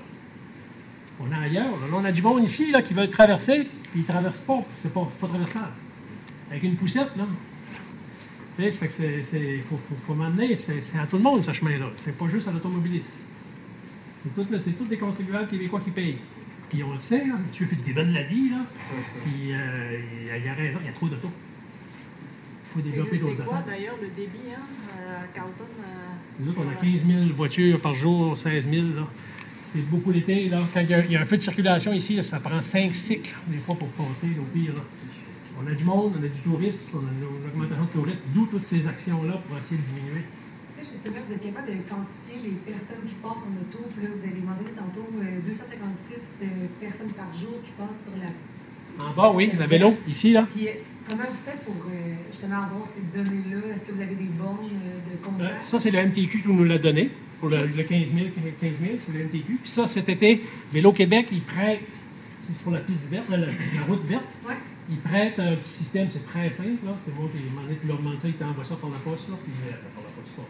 On est ailleurs. Là, on a du monde ici là, qui veulent traverser, puis ils ne traversent pas. C'est pas traversable. Avec une poussette, là. Tu sais, ça fait que faut m'amener. C'est à tout le monde, ce chemin-là. C'est pas juste à l'automobiliste. C'est tous les contribuables québécois qui payent. Puis on le sait, hein, M. Fitzgibbon l'a dit, là. Puis il a raison, il y a trop d'autos. Il faut développer d'autres affaires. C'est quoi d'ailleurs le débit à Carleton? Nous autres, on a 15 000 voitures par jour, 16 000. Là. C'est beaucoup l'été. Là. Quand il y a un feu de circulation ici, là, ça prend 5 cycles, des fois, pour passer, au pire. Là. On a du monde, on a du tourisme, on a une augmentation de tourisme, d'où toutes ces actions-là pour essayer de diminuer. Justement, vous êtes capable de quantifier les personnes qui passent en auto. Puis là, vous avez mentionné tantôt 256 personnes par jour qui passent sur la... En bas, oui, la vélo, ici, là. Puis comment vous faites pour justement avoir ces données-là? Est-ce que vous avez des bornes de comptage? Ça, c'est le MTQ qui nous l'a donné, pour le 15 000, c'est le MTQ. Puis ça, cet été, Vélo-Québec, ils prêtent, c'est pour la piste verte, la route verte. Ouais. Ils prêtent un petit système, c'est très simple, là. C'est moi qui ai demandé, tu leur demandes ça, ils t'envoient ça par la poste, là. Puis, par la poste, pas.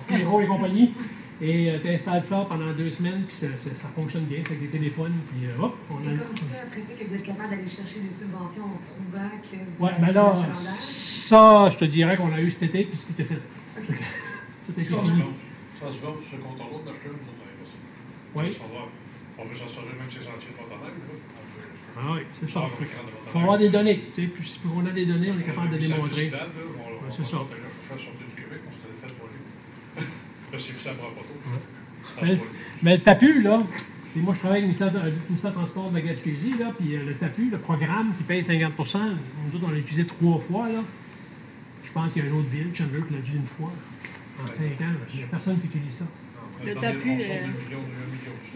Pierrot et compagnie. Et tu installes ça pendant 2 semaines, puis ça fonctionne bien, avec des téléphones, puis hop, on a... C'est comme ça, après ça, que vous êtes capable d'aller chercher des subventions en prouvant que vous Ouais, avez mais là, l'achalandage? ça, je te dirais qu'on l'a eu cet été, puis tout est fait. OK. Tout est Ça fini. se vend sur ce compte-là d'acheter une, nous autres, on ça. Oui. On veut s'en sortir même si c'est sentiers de Fontaine, là. Ah oui, c'est ça. Il faut avoir des données. Tu sais, puis on a des données, on est capable de démontrer. C'est ça. Je suis sorti du Québec, on s'était fait voler. Là, c'est ça à bras pas tôt. Mais le TAPU, là, moi je travaille avec le ministère du Transport de la Gaspésie, là, puis le TAPU, le programme qui paye 50 nous autres, on l'a utilisé 3 fois, là. Je pense qu'il y a une autre ville, Chandler, qui l'a utilisé une fois, là, en 5 ans. Il n'y a personne qui utilise ça. Le TAPU,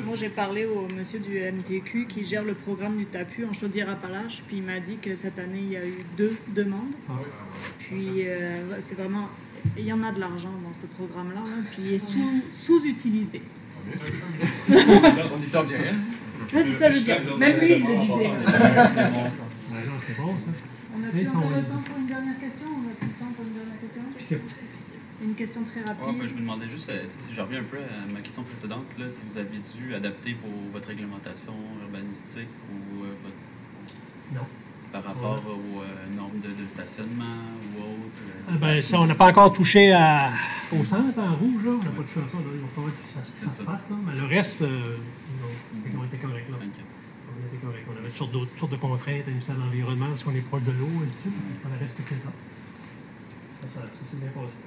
moi j'ai parlé au monsieur du MTQ qui gère le programme du TAPU en Chaudière-Appalaches, puis il m'a dit que cette année il y a eu 2 demandes. Puis c'est vraiment, il y en a de l'argent dans ce programme-là, hein, puis il est sous-utilisé. On dit ça, on dit rien. Je dis ça, je dis. Même lui, il le disait. C'est bon, ça. On a-tu encore le temps pour une dernière question? On a tout le temps pour une dernière question? Une question très rapide. Ouais, je me demandais juste, si je reviens un peu à ma question précédente, là, si vous aviez dû adapter votre réglementation urbanistique ou non. Par rapport aux normes de stationnement ou autres. Ben, ça, on n'a pas encore touché au centre en rouge, là. On n'a pas touché à ça. Là. Il va falloir que ça se fasse. Là. Mais le reste, on était correct. Là. Okay. On était correct. On avait toutes sortes de contraintes à l'université de l'environnement, parce qu'on est proche de l'eau, et tout ça. On a respecté ça. Ça s'est bien passé.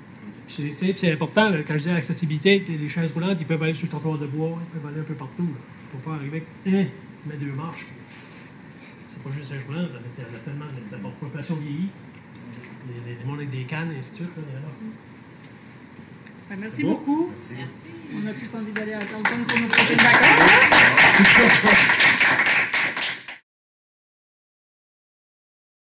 Okay. C'est important, là, quand je dis l'accessibilité, les chaises roulantes, ils peuvent aller sur le trottoir de bois, ils peuvent aller un peu partout. Il ne faut pas arriver avec 2 marches. C'est pas juste chaise roulante, il y en a tellement. La population vieillit, les mondes avec des cannes, et ainsi de suite. Là, merci beaucoup. Merci. On a tous envie d'aller à Carleton pour nos prochaines vacances.